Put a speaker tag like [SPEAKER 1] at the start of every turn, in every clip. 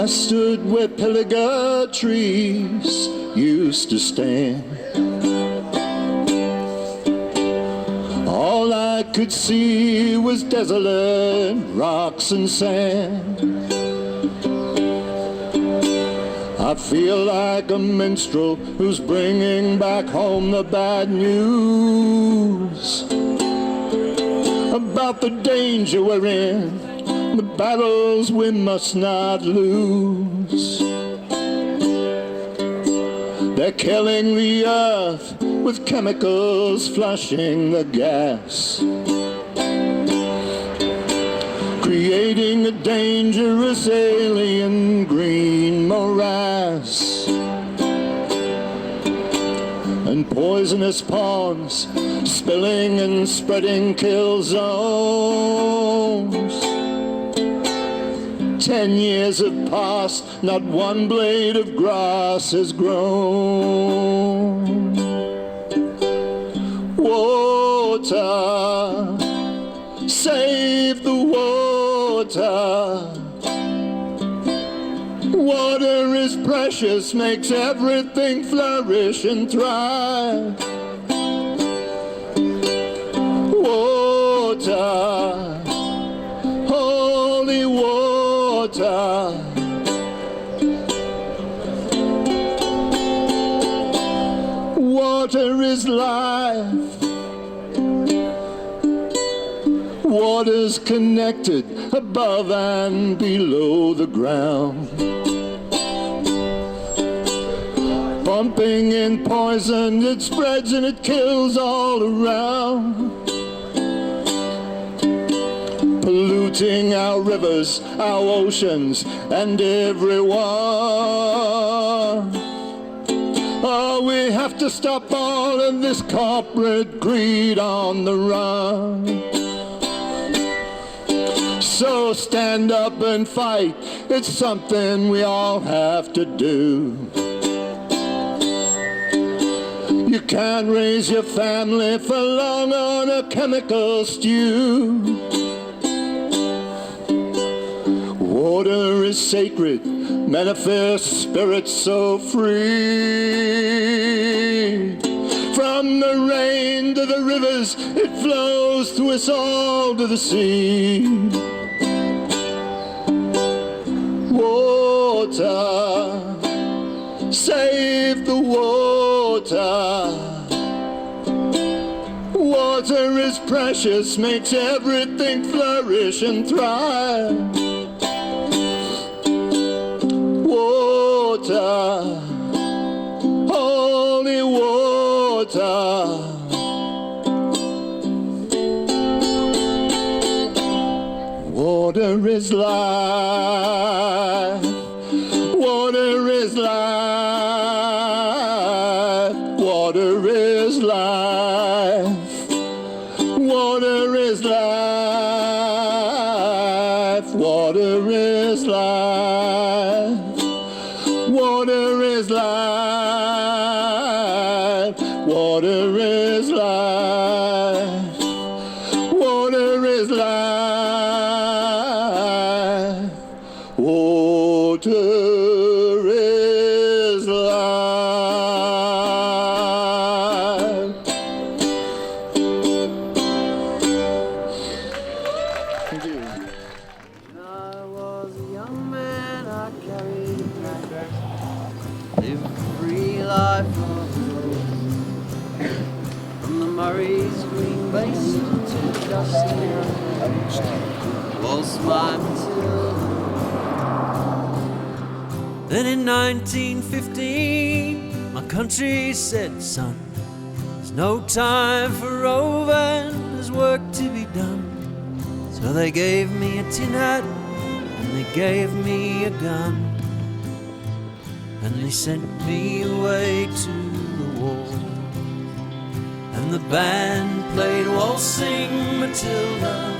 [SPEAKER 1] I stood where pilliga trees used to stand. All I could see was desolate rocks and sand. I feel like a minstrel who's bringing back home the bad news about the danger we're in, the battles we must not lose. They're killing the earth with chemicals, flushing the gas, creating a dangerous alien green morass, and poisonous ponds spilling and spreading kill zones. 10 years have passed, not one blade of grass has grown. Water, save the water. Water is precious, makes everything flourish and thrive. Water, holy water. Water is life. Water's connected above and below the ground, pumping in poison, it spreads and it kills all around, polluting our rivers, our oceans, and everyone. Oh, we have to stop all of this corporate greed on the run. So stand up and fight, it's something we all have to do. You can't raise your family for long on a chemical stew. Water is sacred, manifest spirit so free. From the rain to the rivers, it flows through us all to the sea. Water, save the water. Water is precious, makes everything flourish and thrive. Water, holy water. Water is life. Water is life. Water is life. Water is life. Water is life. Water is life. Water is life. Water is life. Water is life. Thank you.
[SPEAKER 2] When I was a young man, I carried a pack, lived a free life on the road. From the Murray's green basin to the dusty road was my Matilda. Then in 1915, my country said, son, there's no time for roving, there's work to be done. So they gave me a tin hat, and they gave me a gun, and they sent me away to the war. And the band played Waltzing Matilda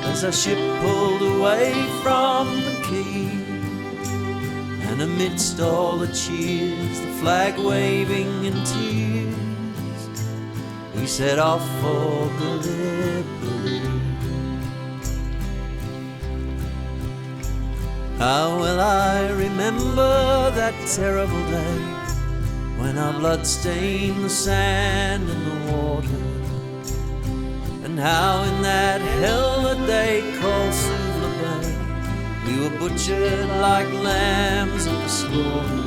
[SPEAKER 2] as our ship pulled away from the quay. And amidst all the cheers, the flag waving in tears, we set off for Gallipoli. How will I remember that terrible day when our blood stained the sand and the water, and how in that hell that they call Suvla Bay we were butchered like lambs at the slaughter.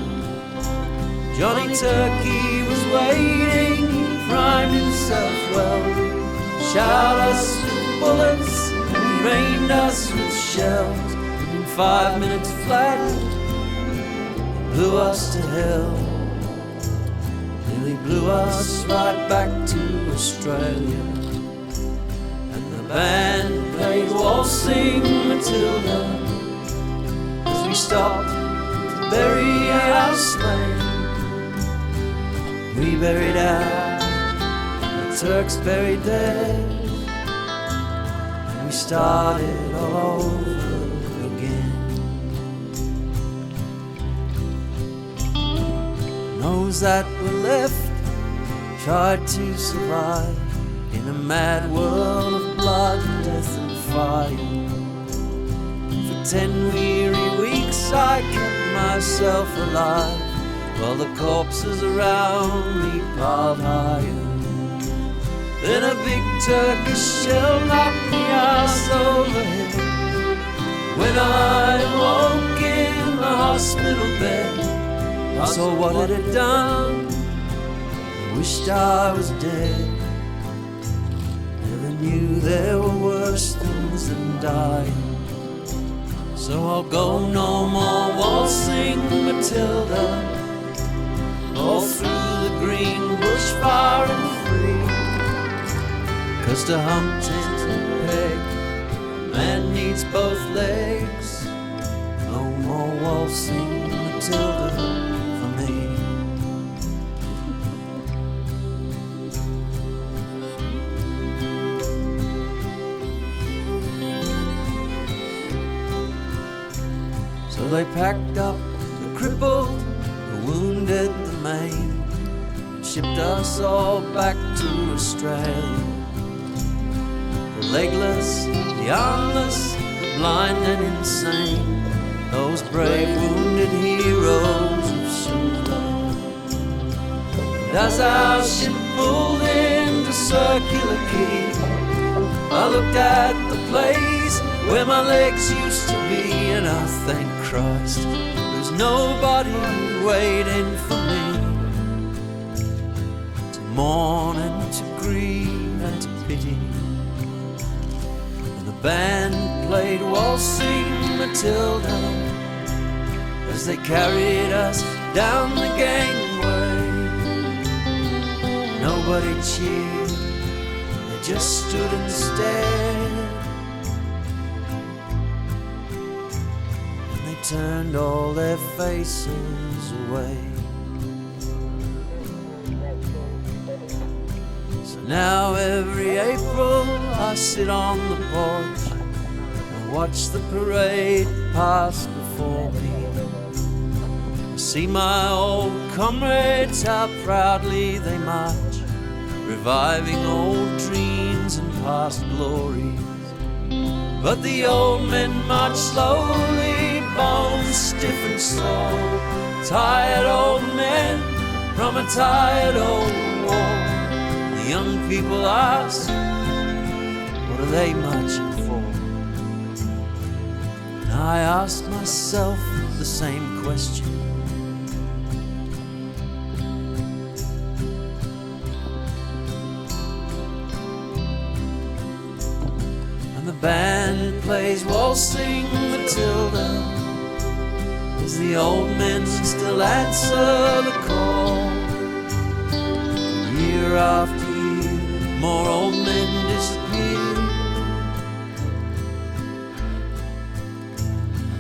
[SPEAKER 2] Johnny Turkey was waiting, he primed himself well, shot us with bullets, he rained us with shells. In 5 minutes flat, he blew us to hell. Nearly blew us right back to Australia. And the band played Waltzing Matilda as we stopped to bury our slain. We buried out, the Turks buried theirs, and we started all over again. Those that were left tried to survive in a mad world of blood, death and fire. For 10 weary weeks I kept myself alive, while the corpses around me piled higher. Then a big Turkish shell knocked me ass overhead. When I woke in the hospital bed, I saw what it had done. I wished I was dead. Never knew there were worse things than dying. So I'll go no more waltzing Matilda, all through the green bush far and free. 'Cause to hump tent and peg, a man needs both legs. No more waltzing Matilda for me. So they packed up the crippled, the wounded, the maimed, and shipped us all back to Australia. The legless, the armless, the blind and insane, those brave wounded heroes of Suvla. And as our ship pulled into Circular Quay, I looked at the place where my legs used to be, and I thank Christ there's nobody waiting for me to mourn and to grieve and to pity. And the band played Waltzing Matilda as they carried us down the gangway. Nobody cheered, they just stood and stared. And they turned all their faces away. So now every April I sit on the porch and watch the parade pass before me. I see my old comrades, how proudly they march, reviving old dreams and past glories. But the old men march slowly, bones stiff and sore, tired old men from a tired old war. The young people ask, what are they marching for? And I ask myself the same question. The band plays Waltzing Matilda as the old men still answer the call. Year after year, more old men disappear.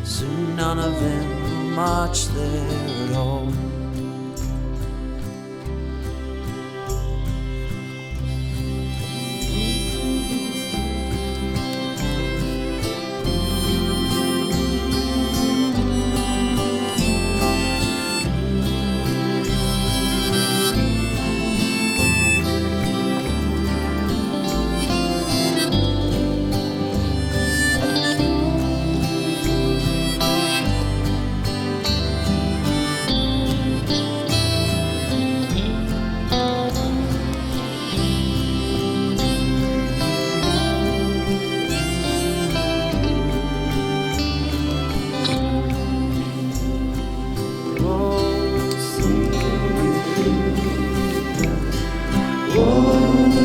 [SPEAKER 2] Soon none of them will march there at all.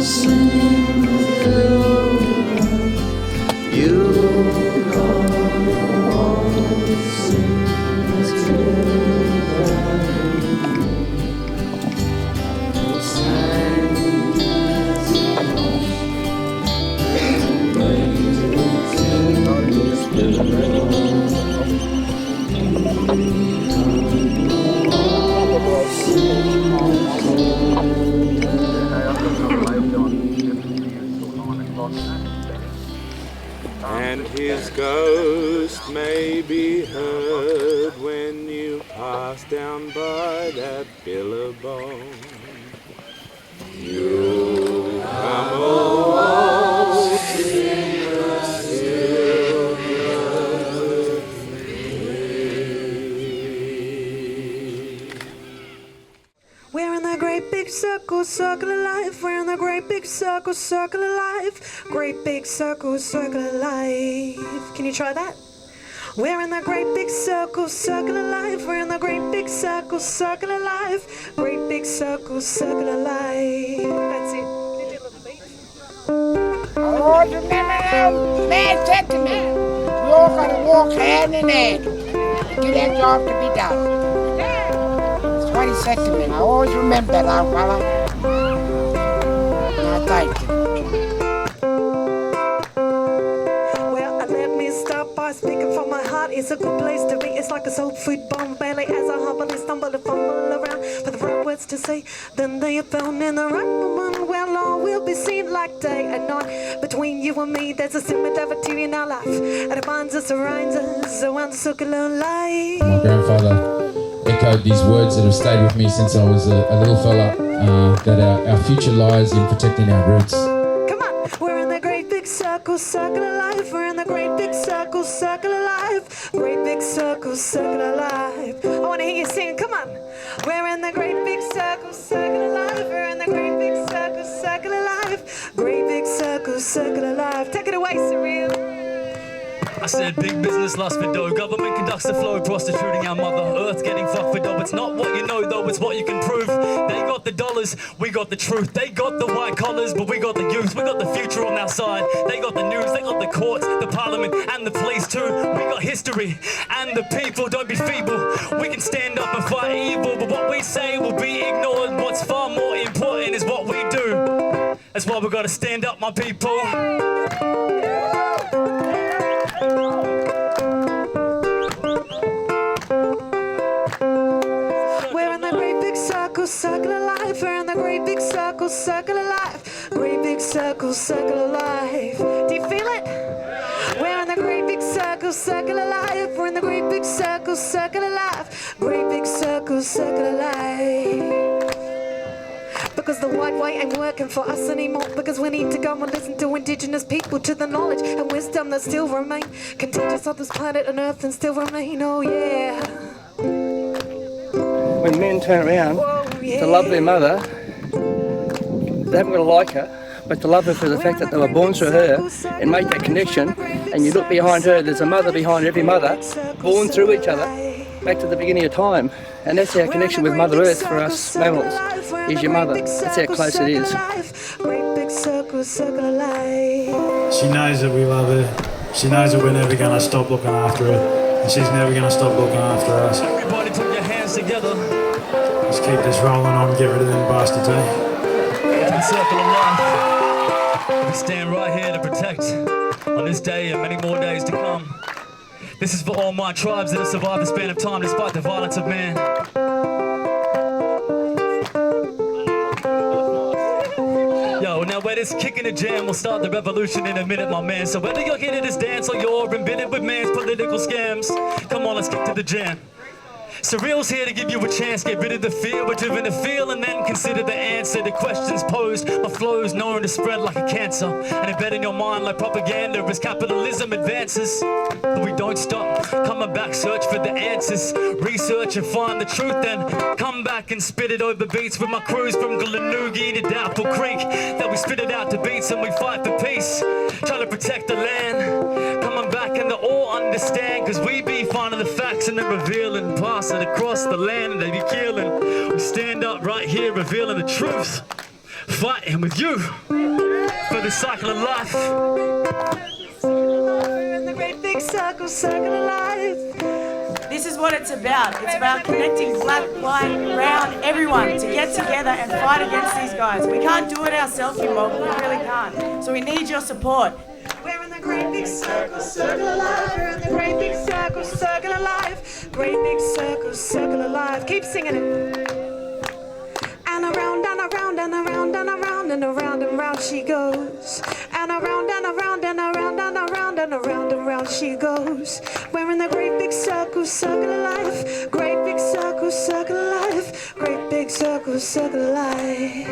[SPEAKER 2] sing with you. You sing with you.
[SPEAKER 1] And his ghost may be heard when you pass down by that billabong. You come waltzing a silver thread.
[SPEAKER 2] We're in the great big circle, circle of life. We're in the great big circle, circle of life. Great big circle, circle of life. Can you try that? We're in the great big circle, circle of life. We're in the great big circle, circle of life. Great big circle, circle of life. That's it. Can you do a little beat?
[SPEAKER 3] I always remember now, man said to me, we all gotta walk hand in hand to get our job to be done. That's what he said to me, and I always remember that, old fella. And I thank him.
[SPEAKER 2] Well, let me start by speaking from my heart. It's a good place to be. It's like a soul food bomb belly as I humbly stumble and fumble around for the right words to say. Then they are found in the right moment. Well, all will be seen like day and night. Between you and me, there's a similarity in our life, and it binds us, around us, around the circle of life.
[SPEAKER 4] My grandfather echoed these words that have stayed with me since I was a little fella, that our future lies in protecting our roots.
[SPEAKER 2] Come on, we're in the great big circle, circle of life. We're in the great big circle, circle of life. Great big circle, circle of life. I want to hear you sing. Come on. We're in the great big circle, circle of life. We're in the great big circle, circle of life. Great big circle, circle of life. Take it away, Surreal.
[SPEAKER 5] I said big business lust for dough. Government conducts the flow, prostituting our mother earth, getting fucked for dough. It's not what you know though, it's what you can prove. They got the dollars, we got the truth. They got the white collars, but we got the youth. We got the future on our side. They got the news, they got the courts, the parliament, and the police too. We got history and the people. Don't be feeble. We can stand up and fight evil, but what we say will be ignored. What's far more important is what we do. That's why we gotta stand up, my people.
[SPEAKER 2] We're in the great big circle, circle of life. We're in the great big circle, circle of life. Great big circle, circle of life. Do you feel it? We're in the great big circle, circle of life. We're in the great big circle, circle of life. Great big circle, circle of life. Because the white way ain't working for us anymore. Because we need to go and listen to indigenous people, to the knowledge and wisdom that still remain. Contagious on this planet and earth and still remain, oh yeah.
[SPEAKER 6] When men turn around to love their mother, they haven't got to like her, but to love her for the fact that they were born through her and make that connection, and you look behind her, there's a mother behind every mother, born through each other, back to the beginning of time. And that's our connection with Mother Earth for us mammals, is your mother. That's how close it is.
[SPEAKER 7] She knows that we love her. She knows that we're never going to stop looking after her. And she's never going to stop looking after us.
[SPEAKER 5] Everybody put your hands together.
[SPEAKER 7] Let's keep this rolling on, get rid of them bastards, eh?
[SPEAKER 5] The circle of life. We stand right here to protect on this day and many more days to come. This is for all my tribes that have survived the span of time despite the violence of man. Yo, now we're just kicking a jam. We'll start the revolution in a minute, my man. So whether you're here to this dance or you're embittered with man's political scams, come on, let's kick to the jam. Surreal's here to give you a chance, get rid of the fear, we're driven to feel, and then consider the answer to questions posed. My flow's known to spread like a cancer, and embed in your mind like propaganda as capitalism advances. But we don't stop, coming back, search for the answers, research and find the truth, then come back and spit it over beats with my crews from Glenugie to Doubtful Creek. That we spit it out to beats and we fight for peace, trying to protect the land. Coming back and they all understand, cause we be finding the facts and then revealing, passing across the land and they be killing. We stand up right here revealing the truth. fighting with you for the cycle of life.
[SPEAKER 8] In the great big circle, circle of life. This is what it's about. It's about connecting black, white, brown, everyone to get together and fight against these guys. We can't do it ourselves, you mob. We really can't. So we need your support. We're in the great big circle, circle of life. We're in the great big circle, circle of life. Great big circle, circle of life. Keep singing it. And around and around and around and around and around and round she goes. And around and around and around and around and around and round she goes. We're in the great big circle, circle of life. Great big circle, circle of life. Great big circle, circle of life.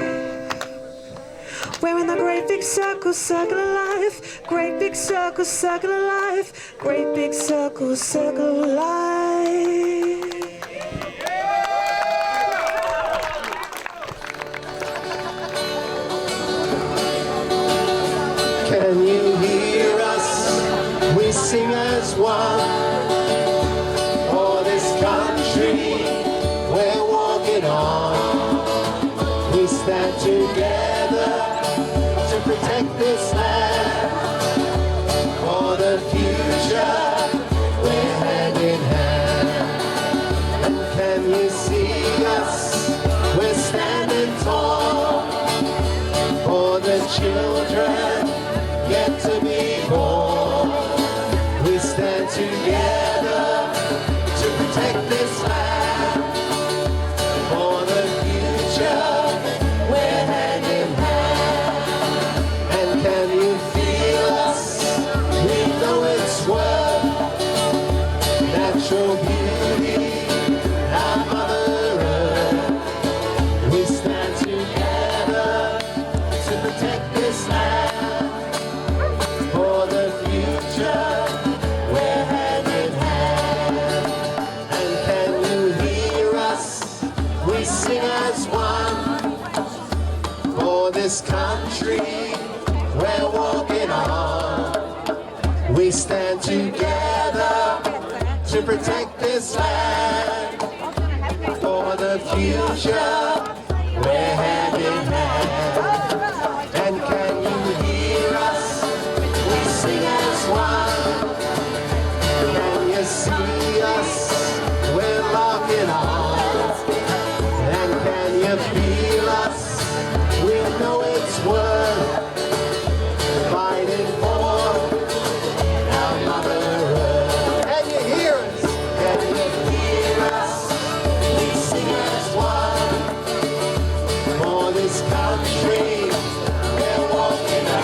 [SPEAKER 8] We're in the great big circle, circle of life. Great big circle, circle of life. Great big circle, circle of life.
[SPEAKER 1] Can you hear us? We sing as one. For this country we're walking on. We stand together to protect this land. For the future we're hand in hand. Can you see us? We're standing tall. For the children yet to be born, we stand together to protect this land. For the future, we're hand in hand. And can you feel us? We know it's worth natural beauty, our Mother Earth. We stand together to protect this land. For the future, we're hand in hand. And can you hear us? We sing as one. For this country, we're walking on. We stand together to protect this land. For the future, we're hand in hand. And can you hear us? We sing as one. Can you see us? We're locking arms. And can you feel us? We know it's worth fighting for our Mother Earth. Can you hear us? Can you hear us? We sing as one. For this country, we're walking on.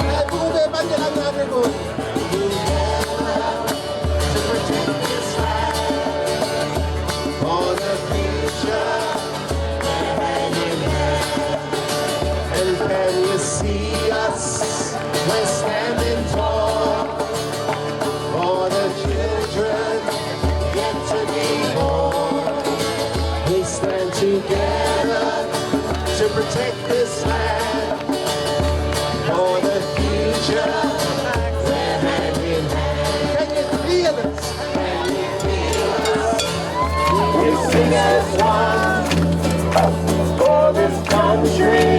[SPEAKER 1] To protect this land. For the future, we're hand in hand. And can you see us? We're standing tall. For the children yet to be born. We stand together to protect this land. For the future, we're hand in hand. Can you feel us? Can you feel us? We sing as one. For this country,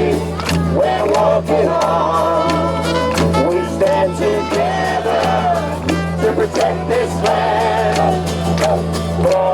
[SPEAKER 1] we're walking on. We stand together to protect this land. For